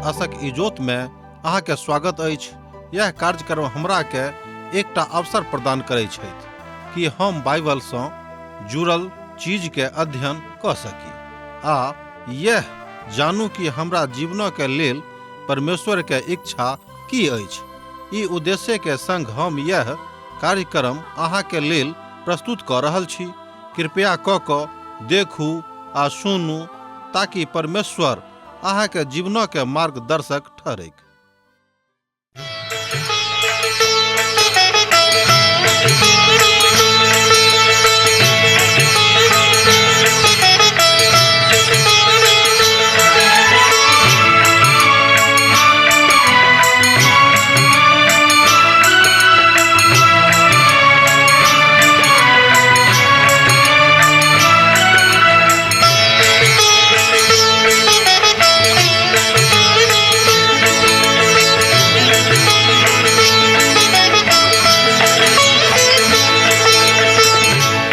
आशक इजोत में अहाँ के स्वागत अछि। यह कार्यक्रम हमरा के एकटा अवसर प्रदान करैत छथि कि हम बाइबल सँ जुड़ल चीज के अध्ययन क सकी आ यह जानू कि हमरा जीवन के लेल परमेश्वर के इच्छा की अछि। ई उद्देश्य के संग हम यह कार्यक्रम अहाँ के लेल प्रस्तुत क रहल छी। कृपया क देखू आ सुनू ताकि परमेश्वर अहाँ के जीवन के मार्गदर्शक ठहरे।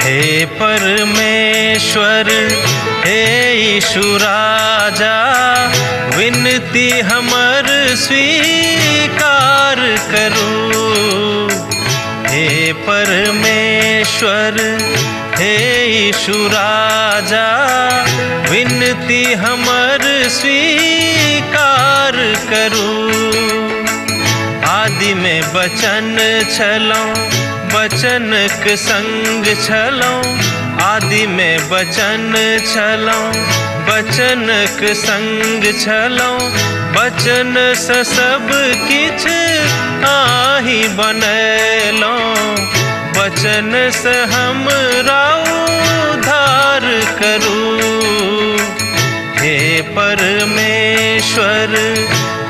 हे परमेश्वर, हे यीशु राजा, विनती हमर स्वीकार करू। हे परमेश्वर, हे यीशु राजा, विनती हमर स्वीकार करू। आदि में वचन छलहुँ, वचनक संग छलहुँ। आदि में वचन छलहुँ, वचनक संग छलहुँ। वचन सँ सब किछ आहि बनैलहुँ। वचन सँ हमरा उद्धार करू। हे परमेश्वर,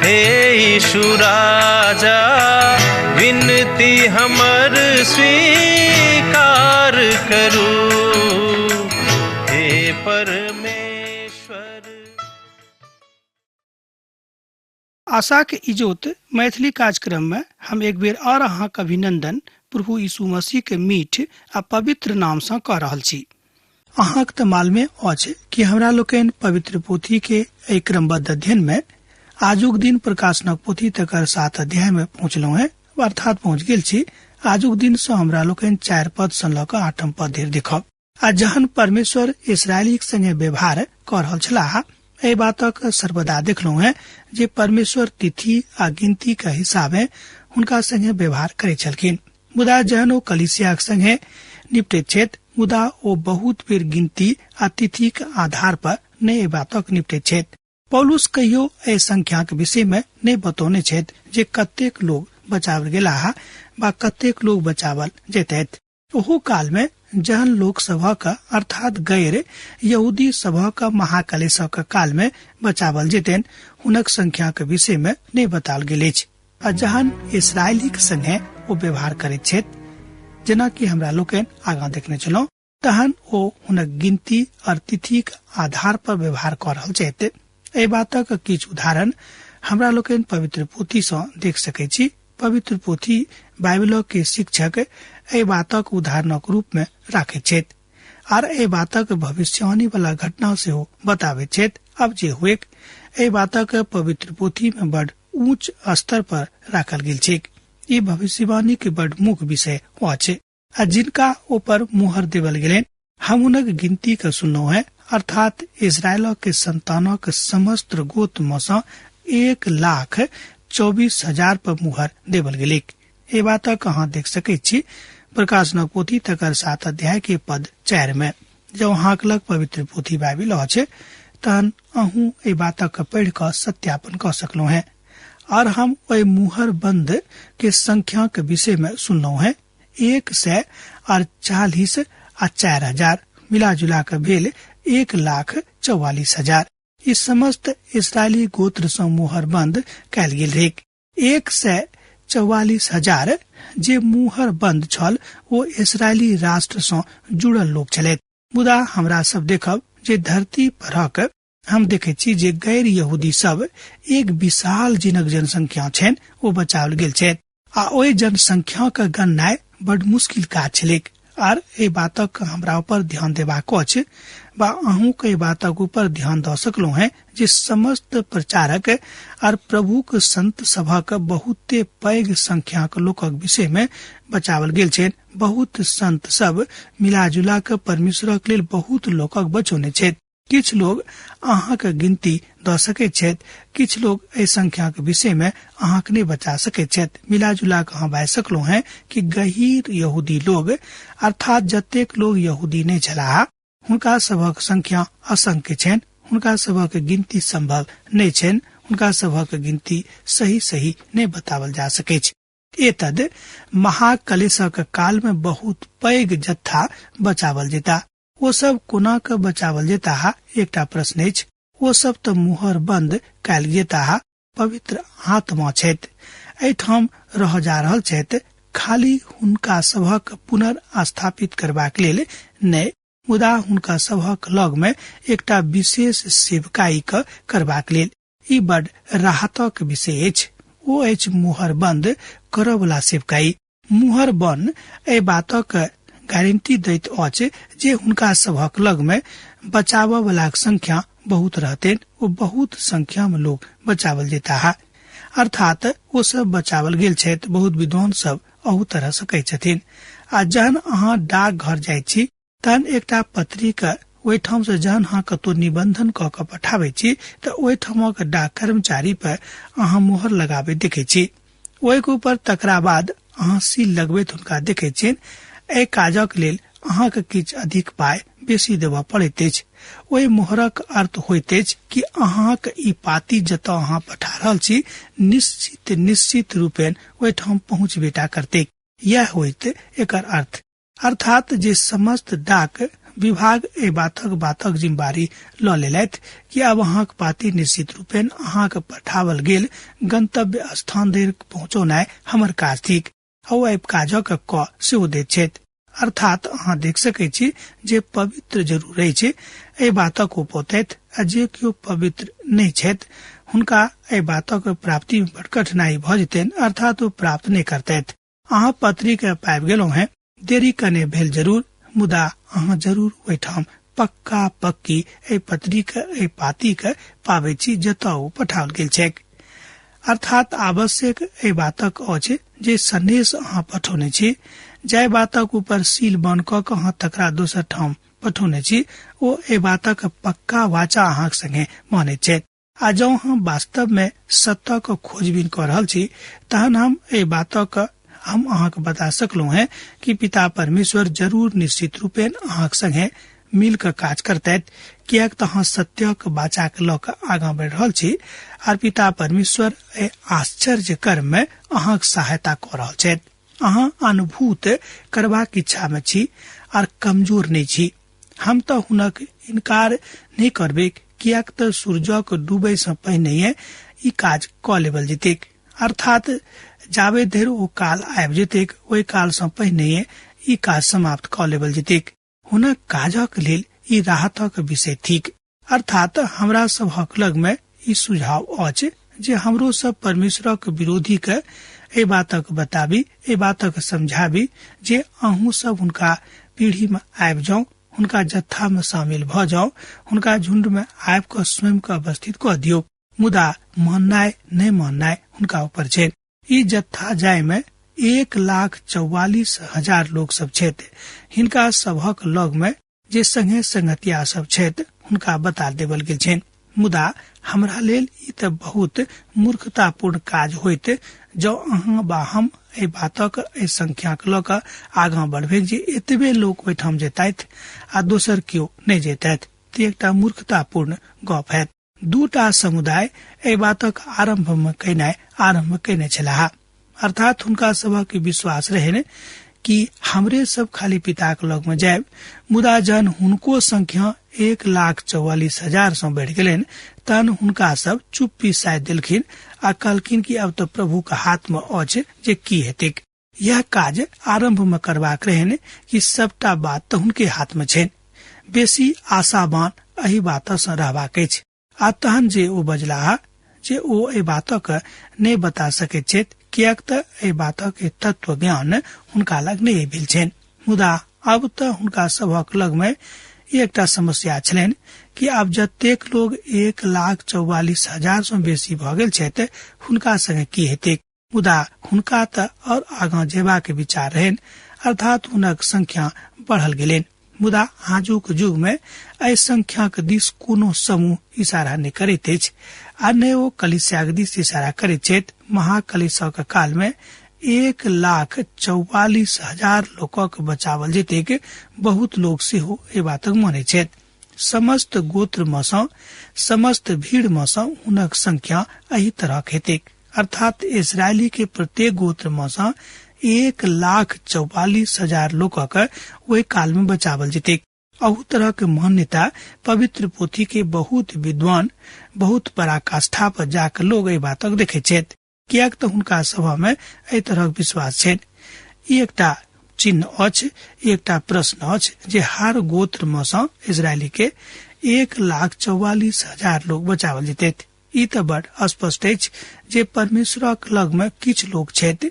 हे यीशु राजा, विनती हमर स्वीकार करू। हे परमेश्वर। आशा के इजोत मैथिली कार्यक्रम में हम एक बेर और अहाँक अभिनंदन प्रभु यीशु मसीह के मीठ आ पवित्र नाम से कह रहल छी। अहाँक त मालूम अछि कि हमरा लोकनि पवित्र पोथी के एहि क्रमबद्ध अध्ययन में आजुक दिन प्रकाशनक पोथी तकर 7 अध्याय में पहुँचलहुँ है, अर्थात पहुँच गेल छी। आजुक दिन से हमरा लोकनि 4 पद से लऽ कऽ 8 पद धरि देखब। आ जहन परमेश्वर इसराइली संगे व्यवहार कर रहल छलाह, एहि बातक सर्वदा देखलहुँ है जे परमेश्वर तिथि आ गिनती के हिसाबे हुनका संगे व्यवहार करे छलखिन। मुदा जहन ओ कलीसिया संगे निपटैत छथि, मुदा ओ बहुत बेर गिनती आ तिथि के आधार पर नहि एहि बातक निपटैत छथि। पौलुस कहियो एहि संख्या के विषय में नहि बतौने छथि जे कतेक लोग बचावल गेलाह वा कतेक लोग बचावल जेतैथ। ओहो काल में जहन लोक सभक अर्थात गैर यहूदी सभक महाकलेशक काल में बचावल जेतैन, हुनक संख्या के विषय में नहीं बताल गेल अछि। आ जहन इसराइली के संगे ओ व्यवहार करैत छथि, जेना कि हमरा लोकनि आगाँ देखने छलहुँ, तहन ओ हुनक गिनती और तिथि के आधार पर व्यवहार कर रहल छथि। एहि बातक किछु उदाहरण हमरा लोकनि पवित्र पोथी सँ देख सकैत छी। पवित्र पोथी बाइबल के शिक्षक एहि बातक उदाहरणक रूप में राखैत छथि आर एहि बातक भविष्यवाणी वाला घटना सेहो बताबैत छथि। अब जे हुए एहि बातक पवित्र पोथी में बड़ ऊंच स्तर पर राखल गेल छै। ई भविष्यवाणी के बड़ मुख्य विषय अछि आ जिनका ऊपर मुहर देवल गेलैन, हम हुनक गिनती के सुनलहुँ है, अर्थात इजराइल के संतानक समस्त गोत्र में सँ 1,24,000 पर मुहर देवल गेलै। ए बातक अहाँ देख सकैत छी प्रकाशनक पोथी तकर 7 अध्याय के पद 4 में। जब अहाँक लग पवित्र पोथी बाइबिल अछि तहन अहूँ ए बातक पढ़ि कऽ सत्यापन कऽ सकलहुँ है। और हम ओहि मुहर बंद के संख्या के विषय में सुनलहुँ है, 140 आ 4,000 मिला जुला के भेल 1,44,000। ई समस्त इसराइली गोत्र सँ मुहर बंद कयल गेल रहै। 144,000 जे मुहर बंद छल ओ इसराइली राष्ट्र सँ जुड़ल लोक छलैथ। मुदा हमरा सब देखब जे धरती परक हम देखे छी जे गैर यहूदी सब एक विशाल जिनक जनसंख्या छनि ओ बचाओल गेल छथि आ ओहि जनसंख्या के गणनाय बड़ मुश्किल काज छलैक। आर ए बातक हमरा ऊपर ध्यान देबाक अछि बा अहूँ के बातक ऊपर ध्यान द सकलो हैं जे समस्त प्रचारक आर प्रभु के संत सभक बहुते पैघ संख्या के लोकक विषय में बचावल गेल छै। बहुत संत सब मिलाजुला के परमेश्वर के लेल बहुत लोकक बचौने छै। किछ लोग अहाँ के गिनती द सके छथि, किछ लोग ए संख्या के विषय में अहाँ के नहीं बचा सके छथि। मिलाजुला के अहाँ बाज सकलो हैं कि गहीर यहूदी लोग अर्थात जतेक लोग यहूदी नहीं छलाह हुनका सबक संख्या असंख्य छनि, हुनका सबक गिनती संभव नहीं छनि, हुनका सबक गिनती सही नहीं बतावल जा सके छै। एतद महाकलेशक काल में बहुत पैघ जत्था बचावल जेता। वो सब कोना के बचावल जेता एकटा प्रश्न अछि। वो सब तो मुहर बंद कैल जेता। पवित्र आत्मा छथि एठाम रह जा रहल छथि, खाली हुनका सबक पुनर्स्थापित करबाक लेल नहि, मुदा हुनका सबक लग में एकटा विशेष सेवकाई करबाक लेल। ई बड़ राहतक विषय अछि। ओ अछि मुहर बंद करय वाला सेवकाई। मुहर बन ए बातक गारंटी दैत अछि जे हुनका सबक लग में बचाव वाला संख्या बहुत रहते। वो बहुत संख्या में लोग बचावल जेता है, अर्थात वो सब बचावल गेल छथि। बहुत विद्वान सब अहू तरह से कहै छथिन। आ जहन अहाँ डाक घर जाय छी तहन एकटा पत्री के ओहिठाम से जहन अहाँ कतौ निबंधन क के पठाबै छी तऽ ओहिठामक डाक कर्मचारी पर अहाँ मुहर लगाबे देखे छी। ओहि के ऊपर तकरा बाद अहाँ सील लगबैत हुनका देखे छियनि। एहि काजक लेल अहाँके किछु अधिक पाय बेसी देबऽ पड़ैत अछि। ओहि मोहरक अर्थ होइत अछि कि अहाँके ई पाती जतऽ अहाँ पठा रहल छी निश्चित रूपेण ओहिठाम पहुँचबेटा करते। यह होइत एकर अर्थ, अर्थात जे समस्त डाक विभाग ए बातक जिम्मेवारी ल लेलथि कि अब अहाँक पाती निश्चित रूपेण अहाँक पठावल गेल गंतव्य स्थान धरि पहुँचौनाइ हमर काज थिक। ओ एहि काजक क सेहो दैत छथि। अर्थात अहाँ देख सकै छी जे पवित्र जरूर अछि एहि बातक उपतैत, आ जे केओ पवित्र नहि छथि हुनका एहि बातक प्राप्ति में बड़ कठिनाई भ जेतनि, अर्थात ओ प्राप्त नहि करतैथ। अहाँ पत्री के पाबि गेलहुँ हैं, देरी कने भेल जरूर, मुदा अहाँ जरूर ओहिठाम पक्का पक्की एहि पत्री के एहि पाती के पाबै छी जतऽ ओ पठाओल गेल छैक। अर्थात आवश्यक एहि बातक अछि जे संदेश अहाँ पठौने छी, जाहि बातक ऊपर सील बन क अहाँ तकरा दोसर ठाम पठौने छी, ओ एहि बातक पक्का वाचा अहाँक संगे मानैत छथि। आ जँ हम वास्तव में सत्यक खोजबीन क रहल छी तहन हम एहि बातक हम अहाँके बता सकलहुँ हैं कि पिता परमेश्वर जरूर निश्चित रूपेण अहाँक संगे मिल के काज करतैथ, कियाक तऽ अहाँ सत्यक बाचा के लऽ कऽ आगाँ बढ़ि रहल छी आर पिता परमेश्वर ए आश्चर्य कर्म में अहाँक सहायता कऽ रहल छथि। अहाँ अनुभूत करबाक इच्छा में छी आर कमजोर नहीं छी। हम तऽ हुनक इनकार नहीं करबे, कियाक तऽ सूर्यक डूबे से पहिने ई काज कऽ लेवल जेतैक, अर्थात जाबे धरि ओ काल आबि जेतैक ओहि काल से पहिने ई काज समाप्त कऽ लेवल जेतैक। हुनक काजक लेल ई राहतक विषय थिक। अर्थात हमरा सबहक लग में ई सुझाव अछि जे हमरो सब परमेश्वरक विरोधी के ए बातक बताबी, ए बातक समझाबी जे अहूँ सब हुनका पीढ़ी में आबि जाओ, हुनका जत्था में शामिल भ जाओ, हुनका झुंड में आबि क स्वयं के अवस्थित कऽ दियौ। मुदा माननाइ नहीं माननाइ हुनका ऊपर छै। ई जत्था जाय में 1,44,000 लोग सब छथि। हिनका सबहक लग में जे संगे संगतिया सब छथि हुनका बता देवल गेल छनि। मुदा हमरा लेल ई तऽ बहुत मूर्खतापूर्ण काज होइत जँ अहाँ बा हम एहि बातक एहि संख्या के लऽ कऽ आगाँ बढ़बे जे एतबे लोक ओहिठाम जेतैथ आ दोसर केओ नहि जेतैथ, तऽ एकटा मूर्खतापूर्ण गप हैत। दूटा समुदाय एहि बातक आरंभ कयने छलाह, अर्थात हुनका सबक विश्वास रहनि कि हमरे सब खाली पिता के लग में जायब। मुदा जहन हुनको संख्या 1,44,000 से बढ़ि गेलनि तहन हुनका सब चुप्पी साधि देलखिन आ कहलखिन कि अब तो प्रभु के हाथ में अछि जे की हेतैक। यह काज आरंभ में करबाक रहनि कि सबटा बात तो हुनके हाथ में छनि। बेसी आशावान एहि बात से रहबाक अछि। आ तहन जे ओ बजलाह जे ओ एहि बातक नहि बता सकैत छथि, कियाक तऽ एहि बातक तत्व ज्ञान हुनका लग नहि भेल छनि। मुदा अब तऽ हुनका सभक लग में एकटा समस्या छलनि कि आब जतेक लोग 1,44,000 सँ बेसी भऽ गेल छथि हुनका संगे की हेतै। मुदा हुनका तऽ और आगां जेबाक विचार रहनि, अर्थात हुनक संख्या बढ़ल गेलनि। मुदा आजुक युग में एहि संख्याक दिस कोनो समूह इशारा नहि करैत अछि आ नहि ओ कलीसियाक दिस इशारा करैत छथि। महाकलीसियाक काल में 1,44,000 लोकक बचावल जेतैक बहुत लोग सेहो एहि बातक मानै छथि। समस्त गोत्र में सँ, समस्त भीड़ में सँ हुनक संख्या एही तरह हेतैक, अर्थात इस्राएली के प्रत्येक गोत्र में सँ 1,44,000 लोकक ओहि काल में बचावल जेतैक। अहू तरह के मान्यता पवित्र पोथी के बहुत विद्वान बहुत पराकाष्ठा पर जाकर लोग एहि बातक देखे छथि, कियाक तऽ हुनका सभा में एहि तरहक विश्वास छनि। ई एकटा चिन्ह अछि, एकटा प्रश्न अछि जे हर गोत्र में सँ इस्राएली के 1,44,000 लोग बचावल जेतैथ। ई तऽ बड़ स्पष्ट अछि जे परमेश्वरक लग में किछु लोग छथि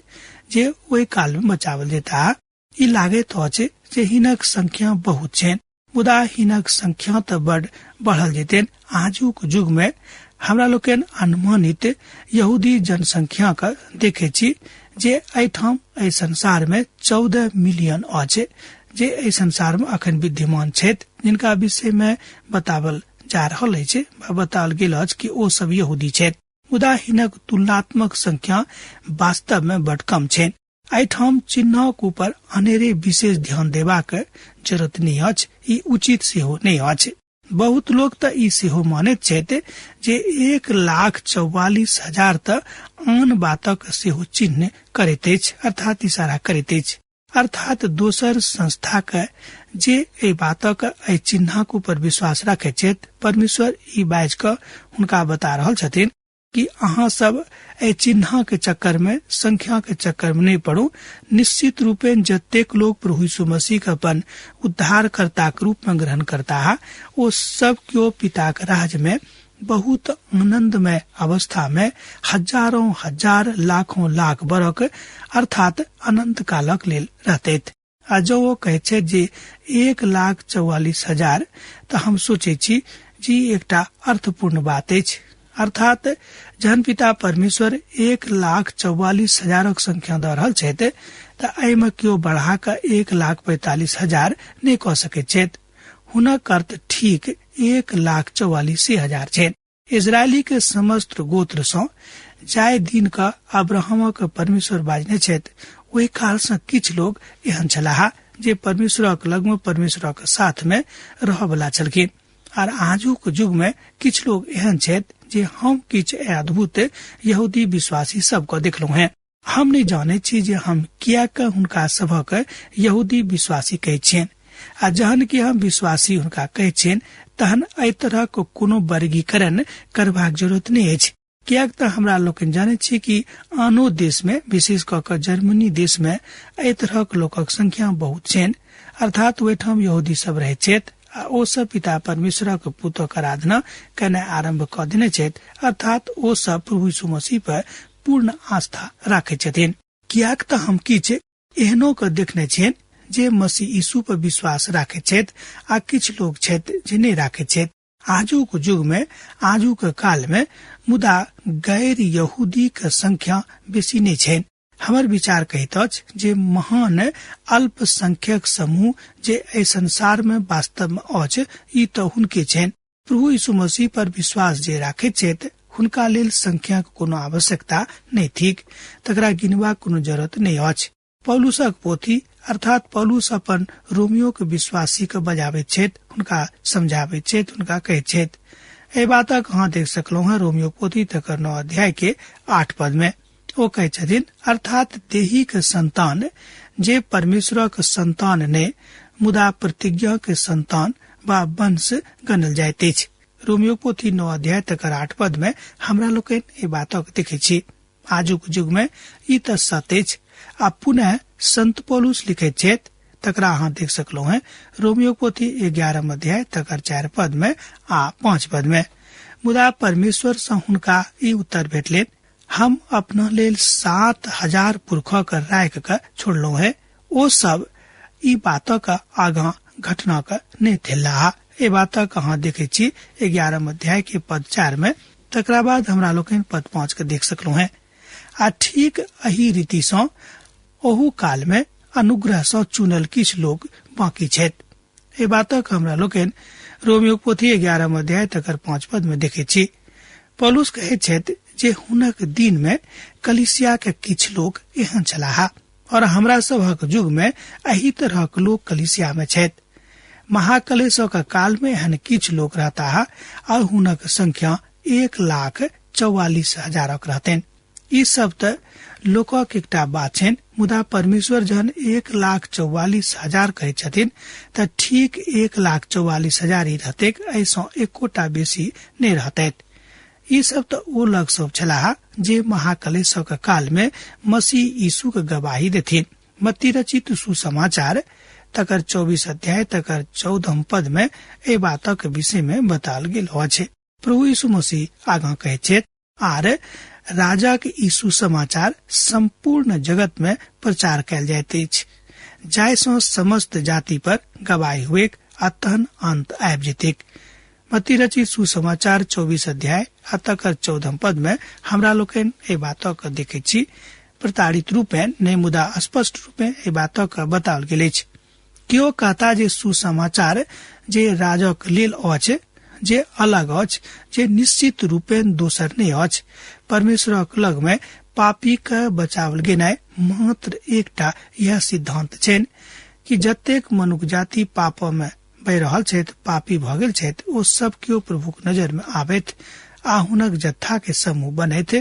जे ओहि काल में बचावल जेता। ई लागैत अछि जे हिनक संख्या बहुत छनि, मुदा हिनक संख्या तऽ बड़ बढ़ल जेतैन। आजुक युग में हमरा लोकन अनुमानित यहूदी जनसंख्या का देखे छी जे एहिठाम एहि संसार में 14 मिलियन अछि जे एहि संसार में अखन विद्यमान छथि, जिनका विषय में बतावल जा रहल अछि, बताओल गेल अछि कि ओ सब यहूदी छथि। मुदा हिनक तुलनात्मक संख्या वास्तव में बड़ कम छनि। एहिठाम चिन्हक ऊपर अनेरे विशेष ध्यान देबाक जरूरत नहीं अछि, ई उचित सेहो नहीं अछि। बहुत लोग तऽ ई सेहो मानैत छथि जे 1,44,000 तऽ आन बातक सेहो चिन्ह करैत अछि, अर्थात इशारा करैत अछि, अर्थात दोसर संस्था के जे एहि बातक एहि चिन्हक ऊपर विश्वास रखैत छथि। परमेश्वर ई बाज कऽ हुनका बता रहल छथिन कि अहाँ सब एहि चिन्ह के चक्कर में, संख्या के चक्कर में नहीं पड़ू। निश्चित रूपे जतेक लोग प्रभु यीशु मसीह के अपन उद्धारकर्ता के रूप में ग्रहण करता है, वो सब क्यों पिता के राज में बहुत आनंदमय अवस्था में हजारों हजार लाखों लाख बरक अर्थात अनंत कालक लेल रहते। आ जो वो कहे छे जे 1,44,000 तो हम सोचे छी जी एकटा अर्थपूर्ण बात अछि, अर्थात जहन पिता परमेश्वर 1,44,000 संख्या दऽ रहल छथि तऽ एहिमे केओ बढ़ा कऽ 1,45,000 नहि कऽ सकैत छथि। हुनक अर्थ ठीक 1,44,000 छनि। इजरायली के समस्त गोत्र सँ जाय दिन का अब्राहमक परमेश्वर बाजने छथि, ओहि काल सँ किछु लोग एहन छलाह जे परमेश्वरक लग में परमेश्वरक साथ में रहऽ वाला छलखिन। और आजुक युग में किछु लोग एहन छथि जे हम किछु अद्भुत यहूदी विश्वासी सबको देखलहुं हैं। हम नहीं जाने छी जे हम कियाक हुनका सभक यहूदी विश्वासी कहै छियनि, आ जहन कि हम विश्वासी हुनका कहै छियनि तहन एहि तरह को कोनो वर्गीकरण करबाक जरूरत नहीं अछि, कियाक तऽ हमरा लोकनि जाने छी कि आनो देश में, विशेष कऽ कऽ जर्मनी देश में एहि तरहक लोकक संख्या बहुत छनि, अर्थात ओहिठाम यहूदी सब रहैत छथि आ ओ सब पिता परमेश्वरक पुत्रक आराधना करना आरंभ कऽ देने छथि, अर्थात ओ सब प्रभु यीशु मसीह पर पूर्ण आस्था राखैत छथिन। कियाक तऽ हम किछु एहनो के देखने छियनि जे मसीह यीशु पर विश्वास राखैत छथि आ किछु लोग छथि जे नहीं राखैत छथि। आजुक युग में, आजुक काल में मुदा गैर यहूदी के संख्या बेसी नहीं छनि। हमर विचार कहैत अछि जे महान अल्पसंख्यक समूह जे एहि संसार में वास्तव में अछि, ई तऽ हुनके छनि। प्रभु यीशु मसीह पर विश्वास जे राखैत छथि हुनका लेल संख्या के कोनो आवश्यकता नहीं थिक, तकरा गिनबाक कोनो जरूरत नहीं अछि। पौलुसक पोथी अर्थात पौलुस अपन रोमियो के विश्वासी के बजाबैत छथि, हुनका समझाबैत छथि, हुनका कहैत छथि। एहि बातक अहाँ देख सकलहुं हैं रोमियो पोथी तकर 9 अध्याय के 8 पद में। ओ कहै छथिन, अर्थात देही के संतान जे परमेश्वरक संतान ने मुदा प्रतिज्ञा के संतान वा वंश गणल जाइत अछि। रोमियो पोथी 9 अध्याय तकर 8 पद में हमरा लोकनि एहि बातक देखै छी। आजुक युग में ई तऽ सत्य अछि। आ पुनः संत पौलुस लिखैत छथि, तकरा अहाँ देख सकलहुं हैं रोमियो पोथी 11 अध्याय तकर 4 पद में आ 5 पद में। मुदा परमेश्वर सँ हुनका ई उत्तर भेटलनि, हम अपना लेल 7,000 पुरखा के राखि कऽ छोड़लहुं है। ओ सब ई बात का आगा घटना का नहीं थिल्ला। ये बात कहाँ देखे छी 11 अध्याय के पद 4 में। तकरा बाद हमरा लोग पद 5 के देख सकलो हैं। आ ठीक अही रीति से ओहू काल में अनुग्रह से चुनल किछ लोग बाकी छेत। ये बात हमरा लोग रोमियो पोथी 11 अध्याय तकर 5 पद में देखे छी। पौलुस कहे छेत जे हुनक दिन में कलीसिया के किछ लोग एहन छलाहा और हमरा सभक युग में एही तरह के लोग कलीसिया में छेत। महाकलेश का काल में एहन किछ लोग रहता है और हुनक संख्या 1,44,000 रहते। ई सब त लोकक एकटा बात छेन, मुदा परमेश्वर जहन 1,44,000 कहे छथिन त ठीक 1,44,000 ही रहते, ऐसा एकोटा बेसी नहीं रहते। ई सब तो ओ लोग सब छलाहा जे महाकलेश का काल में मसीह यीशु के गवाही देथिन। मत्ती रचित सुसमाचार तकर 24 अध्याय तकर 14 पद में ए बात के विषय में बताल गेल छै। प्रभु यीशु मसीह आगा कहे छे आर राजा के यीशु समाचार संपूर्ण जगत में प्रचार कैल जाइत अछि, जायसँ समस्त जाति पर गवाही हुए तहन अंत आबि जेतैक। मत्ती रचित सुसमाचार 24 अध्याय तकर 14 पद में हमरा लोकन ए बात के देखे छी। प्रताड़ित रूपे नहीं मुदा स्पष्ट रूपे ए बात के बताओल गेल अछि। क्यों कहता जे सुसमाचार जे राजक लेल अछि, जे अलग अछि, जे निश्चित रूपे दोसर नहीं अछि। परमेश्वरक लग में पापी के बचावल गेनाय मात्र एकटा यह सिद्धांत छेन कि जतेक मनुष्य जाति पाप में बह रहल छथि, पापी भ गेल छथि, ओ सब केओ प्रभुक नजर में आबैत आ हुनक जत्था के समूह बनैत,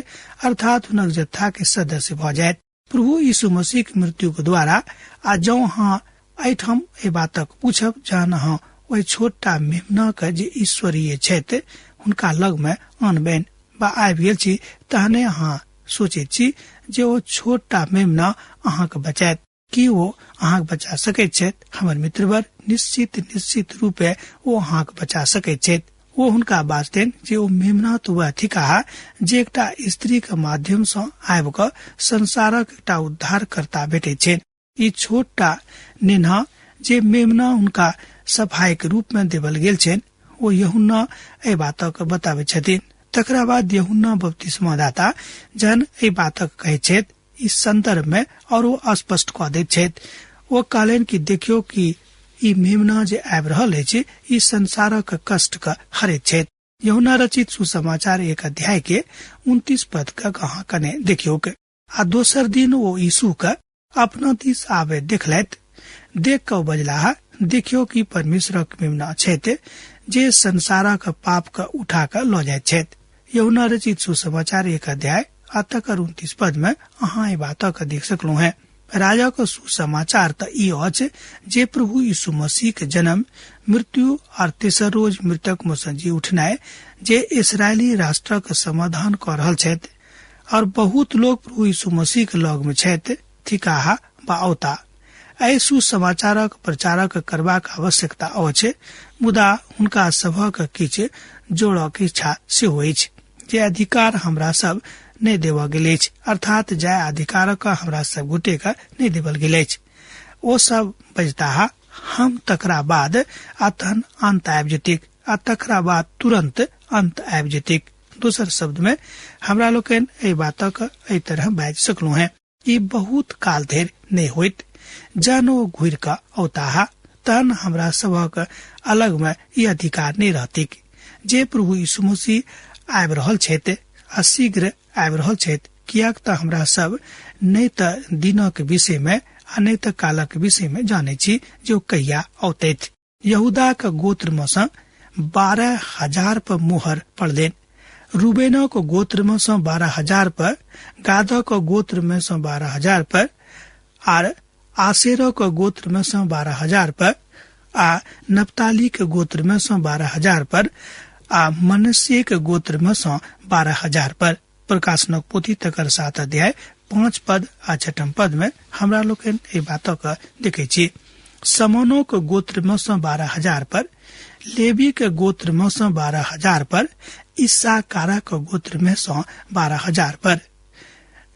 अर्थात हुनक जत्था के सदस्य भ जायत। प्रभु यीशु मसीह के मृत्यु के द्वारा आ जौ हाँ एठाम ए बातक पूछब जहन हाँ वही छोटा मेमना के जे ईश्वरीय छथि हुनका लग में अनबेन बा आबि गेल छी, तहने अहाँ सोचे छी जे ओ छोटा मेमना अहाँके बचायत कि वो अहाँके बचा सकैत छथि। हमर मित्रवर निश्चित रूपे ओ अहाँके बचा सकैत छथि। वो हुनका बाजतेन जे ओ मेमना तो वह थिका जे एकटा स्त्री के माध्यम से आबि क संसारक एकटा उद्धार करता भेटे छे। ई छोटा नेना जे मेमना उनका सफाई के रूप में देवल गेल छेन, वो यूहन्ना ए बात के बतावे छथिन। तकरा बाद यूहन्ना बपतिस्मा दाता जन ए बात कहे छेत इस संदर्भ में और वो स्पष्ट कह दे छेत। वो कहलेन कि देखियो कि ई मेमना जे आबि रहल अछि ई संसारक कष्ट का हरे छेत। यूहन्ना रचित सुसमाचार 1 अध्याय के 29 पद का कहा कने देखियो के आ दोसर दिन वो यीशु का अपना दिस आवे देखलैत, देख क बजला देखियो कि परमेश्वरक मेमना छेत जे संसारक पाप का उठा कर ल जाय छेत। यूहन्ना रचित सुसमाचार 1 अध्याय तकर 29 पद में अहाँ ए बात के देख सकलो है। राजा का सुसमाचार त ई अछि जे प्रभु यीशु मसीह के जन्म, मृत्यु और तेसर रोज मृतक में से जी उठनाय जे इस्राएली राष्ट्र के समाधान कर रहल छथि और बहुत लोग प्रभु यीशु मसीह के लग में छथि थिकाहा बा औता। एहि सुसमाचारक प्रचारक करबाक आवश्यकता अछि, मुदा हुनका सभक किछ जोड़क इच्छा सेहो अछि जे अधिकार हमरा सब नहीं देवा गेल अछि, अर्थात जाय अधिकार का हमरा सब गोटे का नहीं देवल गेल अछि। ओ सब बजता हम तकरा बाद अतन अंत आबि जेतिक आ तकरा बाद तुरंत अंत आबि जेतिक। दोसर शब्द में हमरा लोकन एहि बातक एहि तरह बाजि सकलहुँ हैं ई बहुत काल धरि नहीं होइत, जन ओ घुर का औता तहन हमरा सबक अलग में ई अधिकार नहीं रहतिक जे प्रभु यीशु मसीह आबि रहल छथि आ शीघ्र आबि रहल छथि। कियाक त हमरा सब नहीं त दिनक विषय में आ नहीं त कालक विषय में जाने छी जो कहिया औतैथ। यहूदा का गोत्र में से 12,000 पर मुहर पड़लेन, रूबेना को गोत्र में से 12,000 पर, गादा को गोत्र में से 12,000 पर, और आसेरा को गोत्र में से 12,000 पर, आ नप्ताली के गोत्र में से 12,000 पर, आ मनस्से के गोत्र में से 12,000 पर। प्रकाशनक पोथी तकर 7 अध्याय 5 पद आ 6 पद में हमरा लोग ए बात का देखे छी। समोनो के गोत्र में से 12,000 पर, लेवी के गोत्र में से 12,000 पर, इस्साकारा के गोत्र में से 12,000 पर,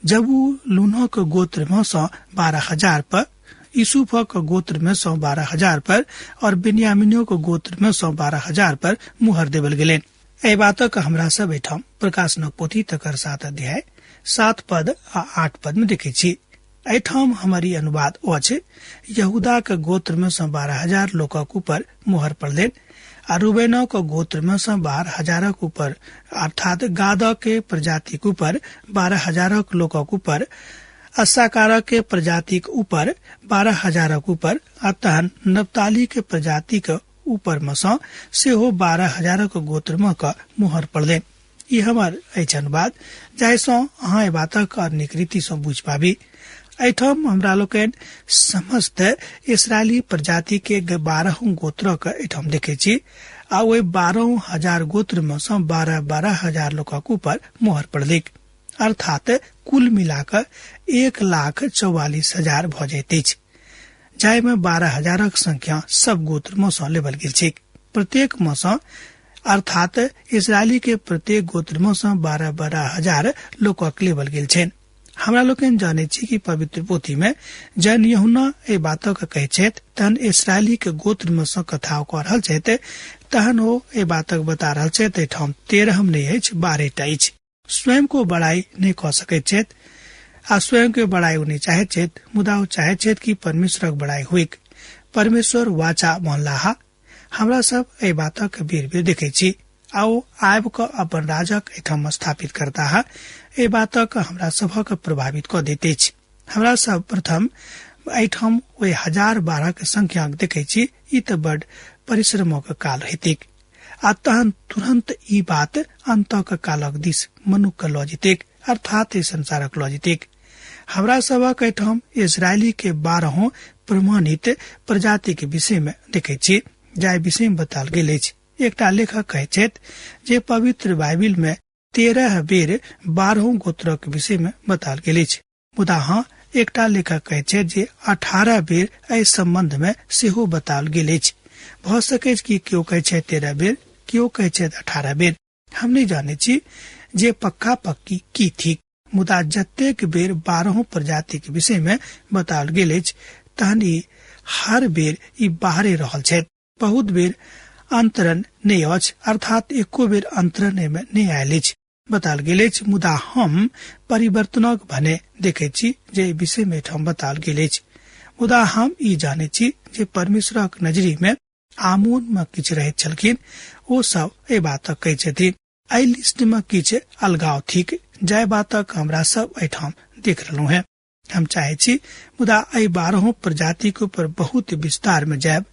जबूलून के गोत्र में से 12,000 पर, यूसुफ के गोत्र में 112,000 पर और बिन्यामीनियों के गोत्र में 112,000 पर मुहर देवल गेले। ए बातक हमरा सब एठाम प्रकाशनक पोथी तकर 7 अध्याय 7 पद आ 8 पद में देखे छी। एठाम हमारी अनुवाद अछि यहूदा के गोत्र में 12,000 लोकक ऊपर मुहर पड़ले आ रूबेन के गोत्र में 12,000 ऊपर अर्थात गाद के प्रजाति के ऊपर 12,000 लोकक ऊपर, अस्साकार के प्रजाति के ऊपर 12,000 ऊपर, अतः नप्ताली के प्रजाति के ऊपर में सेहो 12,000 के गोत्र में का मुहर पड़ले। ये हमार अनुवाद जाहिसँ अहाँ बातक निकृति से बुझ पाबी। एठम हमरा लोकन समस्त इसराइली प्रजाति के 12 गोत्र के एठम देखे छी आ वे 12,000 गोत्र में 12,000 लोकक ऊपर मुहर पड़ले, अर्थात कुल मिलाकर 1,44,000 भ जाइत अछि, जाय में 12,000 संख्या सब गोत्र में से लेबल गेल छै। प्रत्येक में से अर्थात इसराइली के प्रत्येक गोत्र में से 12,000 लोकक लेबल गेल छै। हमरा लोकन जाने छी कि पवित्र पोथी में जन यूहन्ना ए बातक कहै छैथ तहन इसराइली के गोत्र में से कथा कह रहल छैथ, तहन ओ ए बातक बता रहल छैथ एठाम 13 नहीं अछि 12 टा अछि। स्वयं को बड़ाई नहीं कह सकैत छैथ आ स्वयं के बड़ाई नहीं चाहे छैथ, मुदा ओ चाहे छैथ कि परमेश्वरक बड़ाई होइक। परमेश्वर वाचा मनलाहा हमरा सब ए बातक बेर बेर देखे छी। आओ आब क अपन राजक एठाम स्थापित करता है। ए बातक हमरा सबक प्रभावित क देते छी। हमरा सब प्रथम एठाम वे 1012 के संख्या देखे छी। ई त बड़ परिश्रमक काल रहतिक आ तहन तुरंत ई बात अंतक कालक दिस मनुख ल जतिक, अर्थात ई संसारक ल जतिक। हमरा सबक एठाम इजरायली के 12 प्रमाणित प्रजाति के विषय में देखे छी, जाय विषय में बताल गेल अछि। एकटा लेखक कहै छैथ जे पवित्र बाइबिल में 13 बेर 12 गोत्रक विषय में बताल गेल अछि, मुदा हाँ एकटा लेखक कहै छैथ जे 18 बेर एहि संबंध में सेहो बताल गेल अछि। भ सकै कि केओ कहै छै 13 बेर, केओ कहै छै 18 बेर। हम नहीं जाने छी जे पक्का पक्की की थी, मुदा जतेक बेर 12 प्रजाति के विषय में बताल गेल अछि तहन ई हर बेर ई बाहरे रहल छैथ। बहुत बेर अंतरण नहीं अछि, अर्थात एको बेर अंतरण में नहीं आयल अछि बताल गेल अछि, मुदा हम परिवर्तनक भने देखे छी जे विषय में हम बताल गेल अछि। मुदा हम ई जाने छी जे परमेश्वरक नजरी में आमोन में किछ रहैत छलखिन, ओ सब ए बातक कहै छथिन। एहि लिस्ट में किछ अलगाव थिक, जाय बातक हमरा सब एठाम देख रहलहुं हैं। हम चाहे छी मुदा एहि 12 प्रजाति के ऊपर बहुत विस्तार में जायब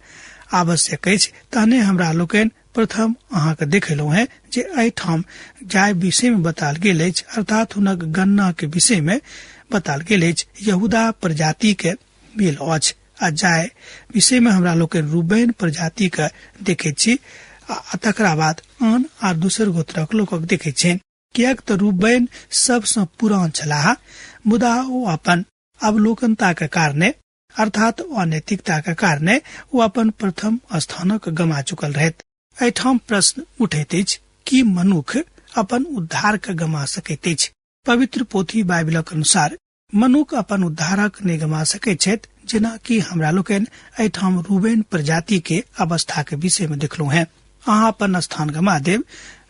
आवश्यक अछि। तहने हमरा लोकन प्रथम अहाँ के देखेलहुं हैं जे एठाम जाय विषय में बताल गेल अछि, अर्थात हुनक गणना के विषय में बताल गेल अछि यहूदा प्रजाति के मेल अछि, आ जाय विषय में हमरा लोकन रूबेन प्रजाति के देखे छी आ तकरा बाद आन आ दोसर गोत्रक लोकक देखे छै। कियाक त रूबेन सबसे पुरान छलाह, मुदा ओ अपन अवलोकनता के कारणे अर्थात अनैतिकता के कारणे वो अपन प्रथम स्थानक गमा चुकल रहत। एठाम प्रश्न उठैत अछि कि मनुख अपन उद्धार के गमा सकैत अछि। पवित्र पोथी बाइबिलक अनुसार मनुख अपन उद्धारक नहीं गमा सकैत छथि, जेना कि हमरा लोकन एठाम रूबेन प्रजाति के अवस्था के विषय में देखलहुं हैं। अहाँ अपन स्थान गमा देव,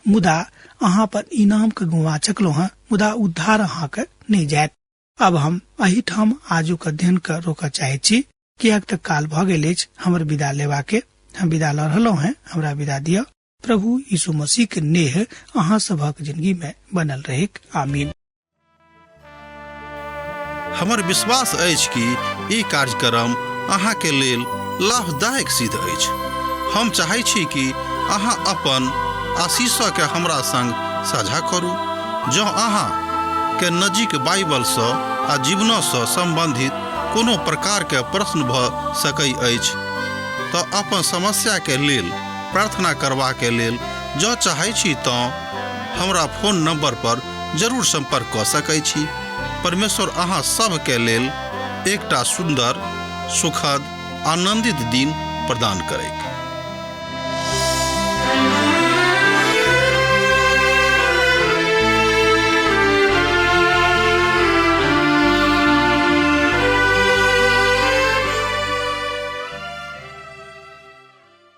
मुदा अहाँ अपन इनाम के गवा चकलो हैं, मुदा उद्धार अहाँ के नहीं जायत। अब हम एही ठाम आजुक अध्ययन के रोक चाहे छी, कियाक त काल भ गेल अछि हमर विदा लेवा के। हम विदा ल रहलहुं हैं, हमरा विदा दिया। प्रभु यीशु मसीह के नेह अहाँ सबक जिंदगी में बनल रहे। आमीन। हमर विश्वास अछि कि ई कार्यक्रम अहाँ के लेल लाभदायक सिद्ध अछि। हम चाहै छी कि अहाँ अपन आशीषक के हमरा संग साझा करू। जँ अहाँ के नजीक बाइबल से आ जीवन से संबंधित कोनो प्रकार के प्रश्न भ सकै अछि तऽ अपन समस्या के लेल प्रार्थना करबा के लेल जँ चाहै छी तऽ हमरा फोन नंबर पर जरूर संपर्क कऽ सकै छी। परमेश्वर अहाँ सब के लेल एकटा सुंदर, सुखद, आनंदित दिन प्रदान करे।